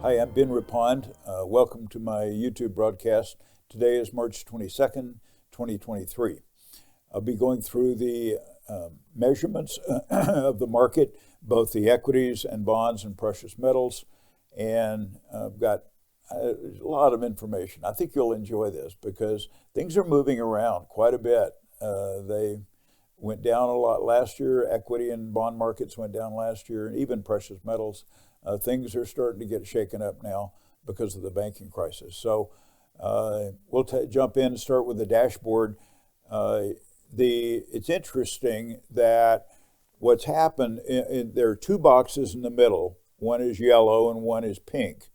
Hi, I'm Ben Reppond. Welcome to my YouTube broadcast. Today is March 22nd, 2023. I'll be going through the measurements of the market, both the equities and bonds and precious metals, and I've got a lot of information. I think you'll enjoy this because things are moving around quite a bit. They went down a lot last year. Equity and bond markets went down last year, and even precious metals. Things are starting to get shaken up now because of the banking crisis. So we'll jump in and start with the dashboard. It's interesting that what's happened, there are two boxes in the middle. One is yellow and one is pink.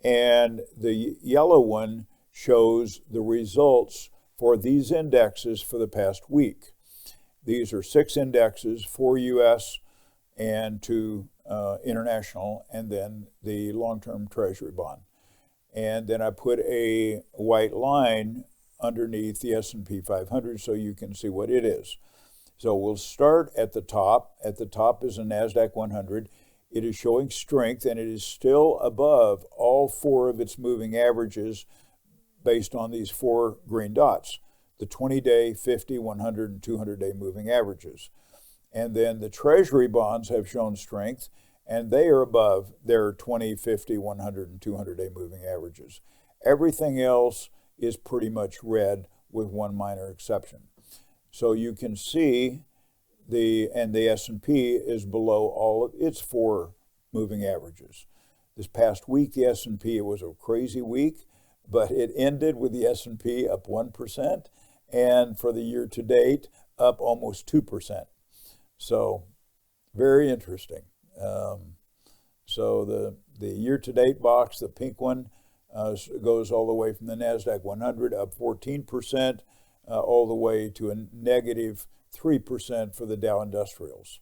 And the yellow one shows the results for these indexes for the past week. These are 6 indexes, 4 U.S. and 2 international, and then the long-term treasury bond. And then I put a white line underneath the S&P 500 so you can see what it is. So we'll start at the top. At the top is a NASDAQ 100. It is showing strength, and it is still above all 4 of its moving averages based on these 4 green dots, the 20-day, 50, 100, and 200-day moving averages. And then the treasury bonds have shown strength, and they are above their 20, 50, 100, and 200-day moving averages. Everything else is pretty much red with one minor exception. So you can see the S&P is below all of its 4 moving averages. This past week, the S&P, it was a crazy week, but it ended with the S&P up 1%, and for the year to date, up almost 2%. So very interesting. So the year-to-date box, the pink one, goes all the way from the NASDAQ 100 up 14%, all the way to a negative 3% for the Dow Industrials.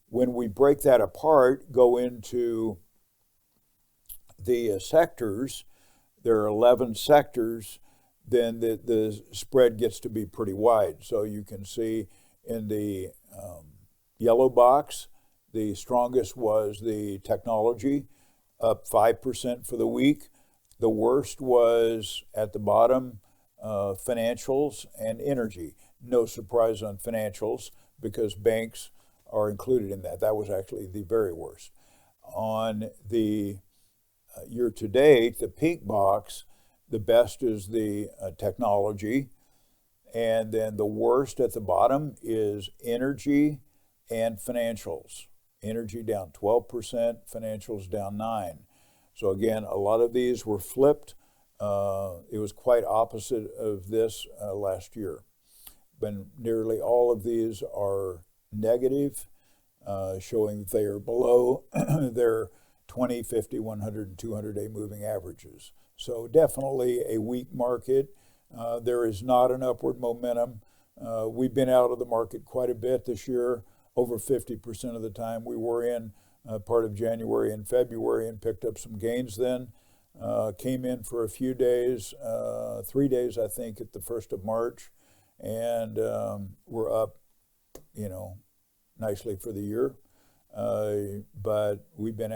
When we break that apart, go into the sectors, there are 11 sectors, then the spread gets to be pretty wide. So you can see in the yellow box, the strongest was the technology, up 5% for the week. The worst was at the bottom, financials and energy. No surprise on financials because banks are included in that. That was actually the very worst. On the year-to-date, the pink box, the best is the technology. And then the worst at the bottom is energy and financials. Energy down 12%, financials down 9%. So again, a lot of these were flipped. It was quite opposite of this last year. But nearly all of these are negative, showing that they are below their 20, 50, 100, and 200-day moving averages. So definitely a weak market. There is not an upward momentum. We've been out of the market quite a bit this year. Over 50% of the time we were in part of January and February and picked up some gains then. Came in for a few days, 3 days I think at the 1st of March, and we're up, nicely for the year. But we've been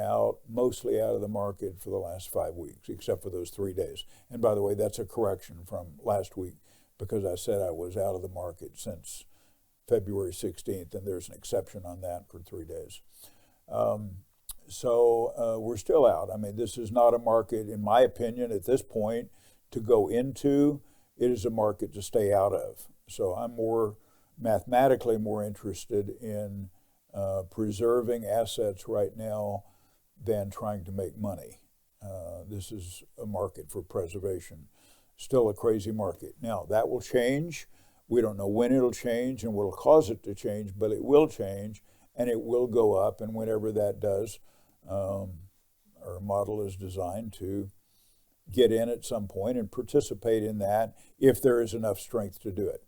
mostly out of the market for the last 5 weeks, except for those 3 days. And by the way, that's a correction from last week because I said I was out of the market since February 16th, and there's an exception on that for 3 days. So we're still out. I mean, this is not a market, in my opinion, at this point, to go into. It is a market to stay out of. So I'm mathematically more interested in preserving assets right now than trying to make money. This is a market for preservation. Still a crazy market. Now, that will change. We don't know when it'll change and what will cause it to change, but it will change and it will go up. And whenever that does, our model is designed to get in at some point and participate in that if there is enough strength to do it.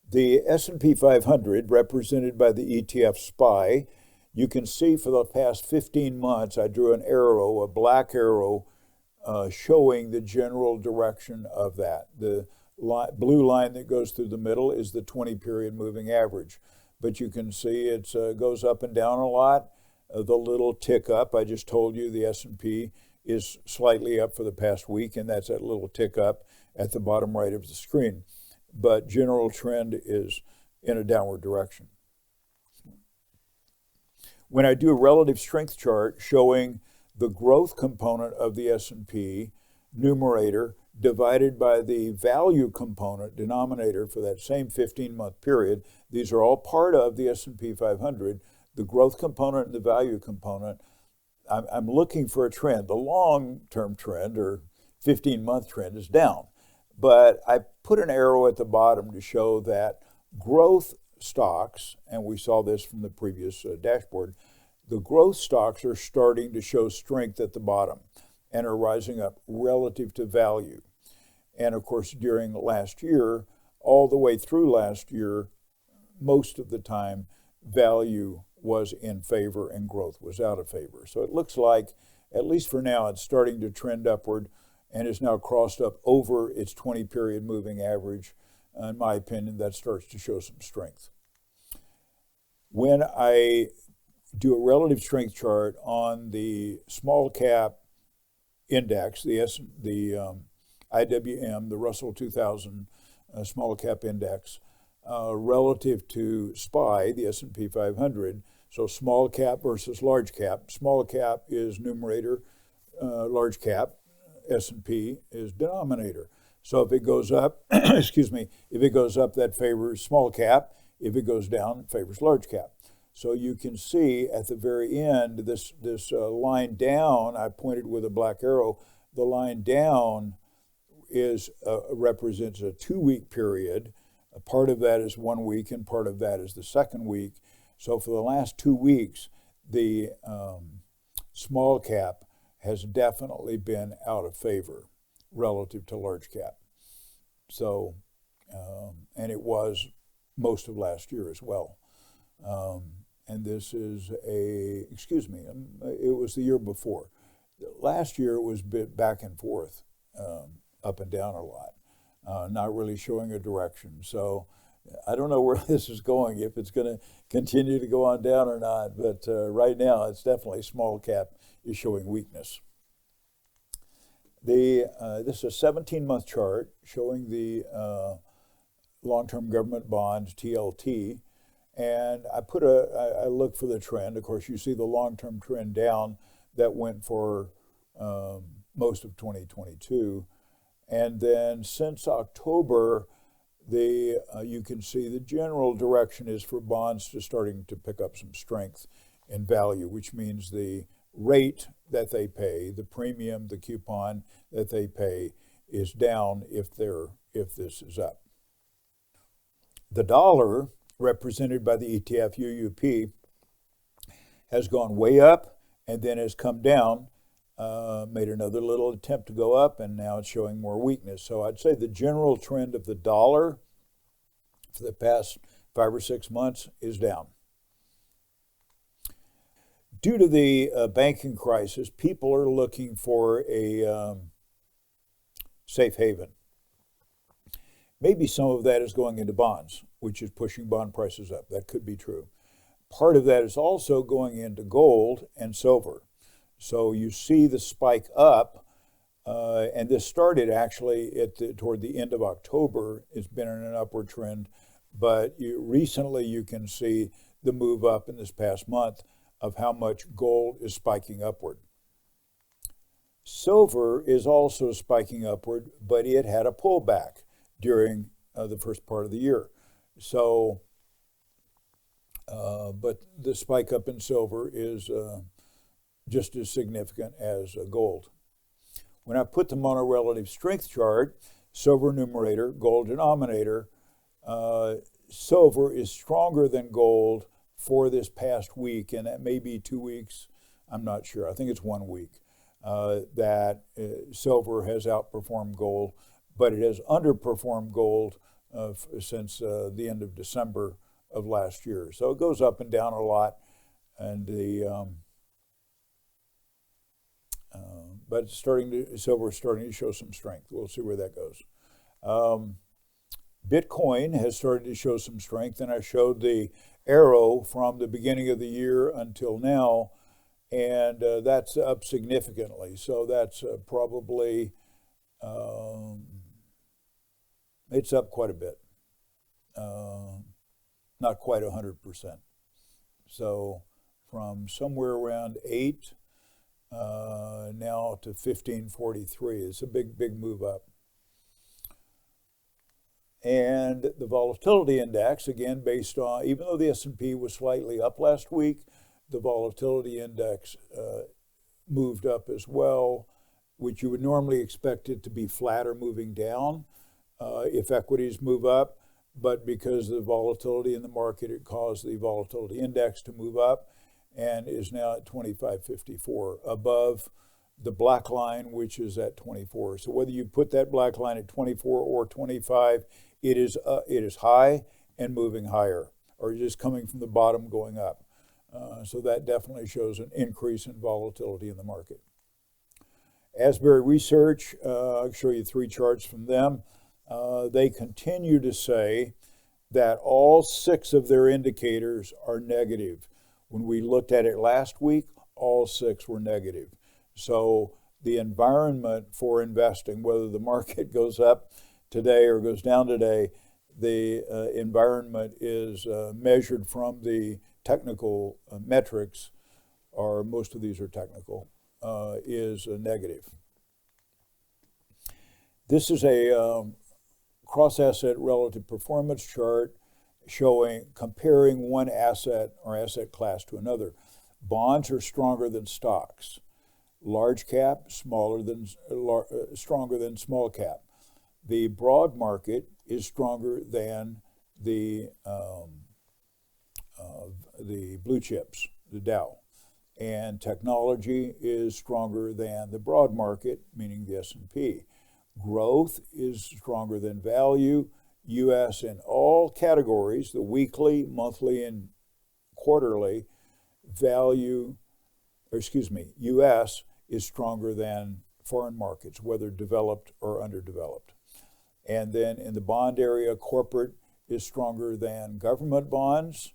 The S&P 500, represented by the ETF SPY, you can see for the past 15 months, I drew an arrow, a black arrow, showing the general direction of that. The blue line that goes through the middle is the 20-period moving average. But you can see it goes up and down a lot. the little tick up. I just told you the S&P is slightly up for the past week, and that's that little tick up at the bottom right of the screen. But general trend is in a downward direction. When I do a relative strength chart showing the growth component of the S&P numerator divided by the value component denominator for that same 15-month period, these are all part of the S&P 500, the growth component and the value component, I'm looking for a trend. The long-term trend or 15-month trend is down. But I put an arrow at the bottom to show that growth stocks, and we saw this from the previous dashboard, the growth stocks are starting to show strength at the bottom and are rising up relative to value. And of course, during last year, all the way through last year, most of the time, value was in favor and growth was out of favor. So it looks like, at least for now, it's starting to trend upward and is now crossed up over its 20-period moving average. In my opinion, that starts to show some strength. When I do a relative strength chart on the small cap index, the IWM, the Russell 2000 small cap index, relative to SPY, the S&P 500, so small cap versus large cap. Small cap is numerator, large cap, S&P is denominator. So if it goes up, excuse me, if it goes up, that favors small cap. If it goes down, it favors large cap. So you can see at the very end, this line down, I pointed with a black arrow, the line down is represents a 2-week period. A part of that is 1 week and part of that is the second week. So for the last 2 weeks, the small cap has definitely been out of favor relative to large cap. So, and it was most of last year as well. And this is it was the year before. Last year it was a bit back and forth, up and down a lot, not really showing a direction. So I don't know where this is going, if it's going to continue to go on down or not, but right now it's definitely small cap is showing weakness. This is a 17-month chart showing the long-term government bonds, TLT, and I look for the trend. Of course, you see the long-term trend down that went for most of 2022. And then since October, you can see the general direction is for bonds to starting to pick up some strength in value, which means the rate that they pay, the premium, the coupon that they pay is down if this is up. The dollar, represented by the ETF UUP, has gone way up and then has come down, made another little attempt to go up, and now it's showing more weakness. So I'd say the general trend of the dollar for the past 5 or 6 months is down. Due to the banking crisis, people are looking for a safe haven. Maybe some of that is going into bonds, which is pushing bond prices up. That could be true. Part of that is also going into gold and silver. So you see the spike up, and this started actually toward the end of October. It's been in an upward trend, but recently you can see the move up in this past month of how much gold is spiking upward. Silver is also spiking upward, but it had a pullback during the first part of the year. So, but the spike up in silver is just as significant as gold. When I put them on a relative strength chart, silver numerator, gold denominator, silver is stronger than gold for this past week, and that may be 2 weeks, I'm not sure. I think it's 1 week that silver has outperformed gold, but it has underperformed gold since the end of December of last year. So it goes up and down a lot, and but silver is starting to show some strength. We'll see where that goes. Bitcoin has started to show some strength, and I showed the arrow from the beginning of the year until now and that's up significantly. So that's probably, it's up quite a bit, not quite 100%. So from somewhere around 8 now to 1543. It's a big move up. And the volatility index, again, based on, even though the S&P was slightly up last week, the volatility index moved up as well, which you would normally expect it to be flat or moving down if equities move up. But because of the volatility in the market, it caused the volatility index to move up and is now at 2554, above the black line, which is at 24. So whether you put that black line at 24 or 25, it is high and moving higher, or just coming from the bottom going up. So that definitely shows an increase in volatility in the market. Asbury Research, I'll show you 3 charts from them. They continue to say that all 6 of their indicators are negative. When we looked at it last week, all 6 were negative. So the environment for investing, whether the market goes up today or goes down today, the environment is measured from the technical metrics, or most of these are technical, is negative. This is a cross-asset relative performance chart comparing one asset or asset class to another. Bonds are stronger than stocks. Large cap, stronger than small cap. The broad market is stronger than the blue chips, the Dow. And technology is stronger than the broad market, meaning the S&P. Growth is stronger than value. U.S. in all categories, the weekly, monthly, and quarterly, U.S. is stronger than foreign markets, whether developed or underdeveloped. And then in the bond area, corporate is stronger than government bonds,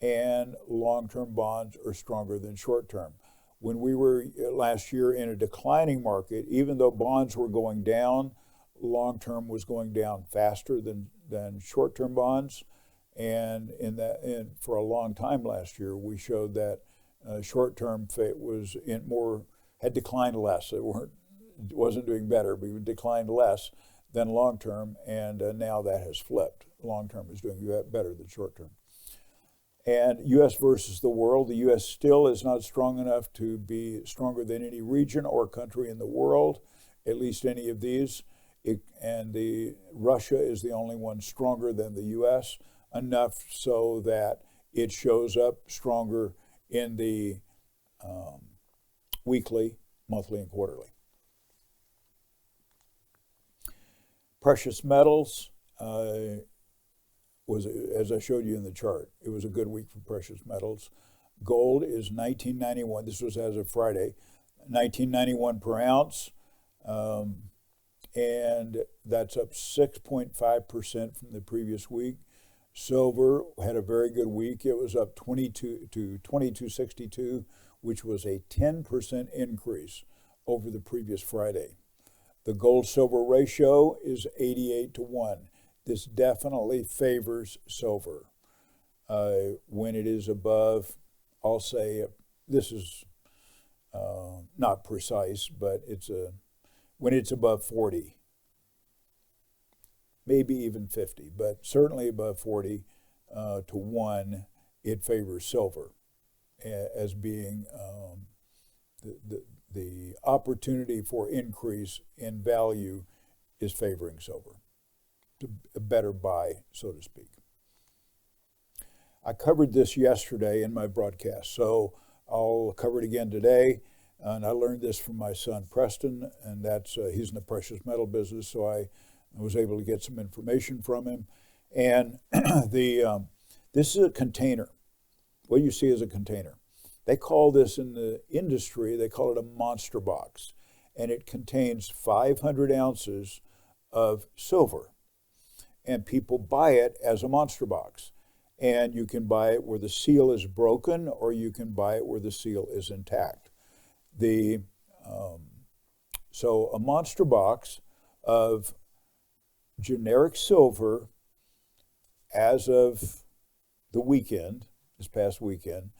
and long-term bonds are stronger than short-term. When we were last year in a declining market, even though bonds were going down, long-term was going down faster than short-term bonds. And for a long time last year, we showed that short-term had declined less. It wasn't doing better, but it declined less than long-term, and now that has flipped. Long-term is doing better than short-term. And U.S. versus the world, the U.S. still is not strong enough to be stronger than any region or country in the world, at least any of these. Russia is the only one stronger than the U.S., enough so that it shows up stronger in the weekly, monthly, and quarterly. Precious metals was, as I showed you in the chart, it was a good week for precious metals. Gold is $19.91. This was as of Friday, $19.91 per ounce, and that's up 6.5% from the previous week. Silver had a very good week. It was up 22 to $22.62, which was a 10% increase over the previous Friday. The gold-silver ratio is 88-1. This definitely favors silver. When it is above, I'll say, this is not precise, but when it's above 40, maybe even 50, but certainly above 40 to 1, it favors silver as being the opportunity for increase in value is favoring silver. A better buy, so to speak. I covered this yesterday in my broadcast, so I'll cover it again today. And I learned this from my son Preston, and he's in the precious metal business, so I was able to get some information from him. And this is a container. What you see is a container. They call this in the industry, they call it a monster box, and it contains 500 ounces of silver. And people buy it as a monster box. and you can buy it where the seal is broken, or you can buy it where the seal is intact. So a monster box of generic silver as of the weekend, this past weekend,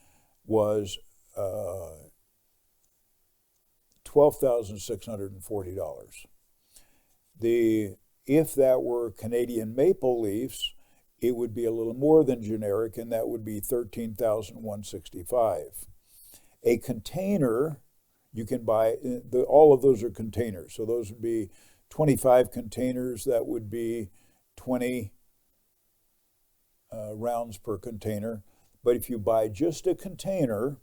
was $12,640. If that were Canadian maple leafs, it would be a little more than generic, and that would be $13,165. A container, you can buy, all of those are containers. So those would be 25 containers. That would be 20 rounds per container. But if you buy just a container,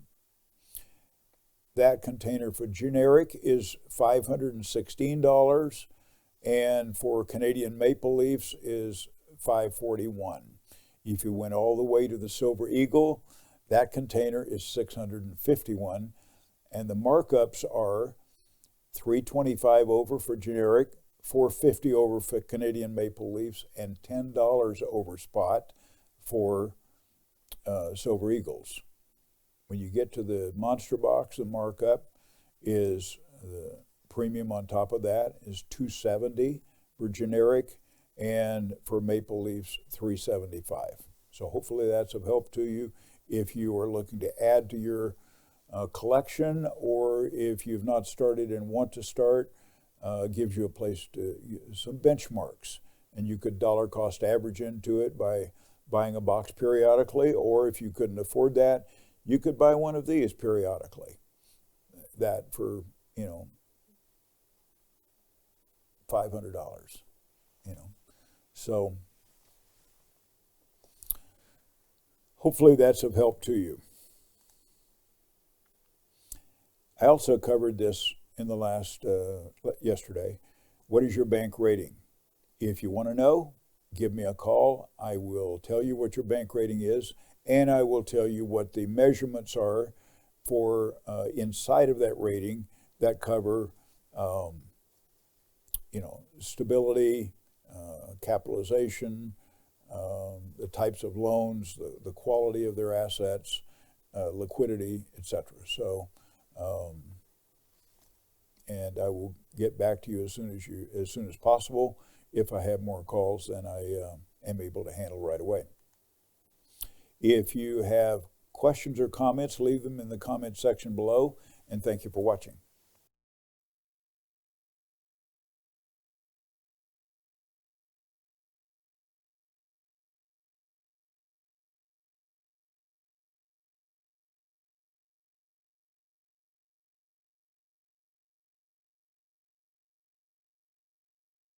that container for generic is $516, and for Canadian maple leafs is $541. If you went all the way to the Silver Eagle, that container is $651, and the markups are $325 over for generic, $450 over for Canadian maple leafs, and $10 over spot for Silver Eagles. When you get to the monster box, the markup is the premium on top of that is $270 for generic, and for maple leafs, $375. So hopefully that's of help to you if you are looking to add to your collection, or if you've not started and want to start, gives you a place to, some benchmarks. And you could dollar cost average into it by buying a box periodically, or if you couldn't afford that, you could buy one of these periodically. That for, $500, So hopefully that's of help to you. I also covered this in the yesterday. What is your bank rating? If you want to know, give me a call. I will tell you what your bank rating is, and I will tell you what the measurements are for inside of that rating that cover, stability, capitalization, the types of loans, the quality of their assets, liquidity, etc. So, and I will get back to you as soon as possible. If I have more calls than I am able to handle right away. If you have questions or comments, leave them in the comment section below, and thank you for watching.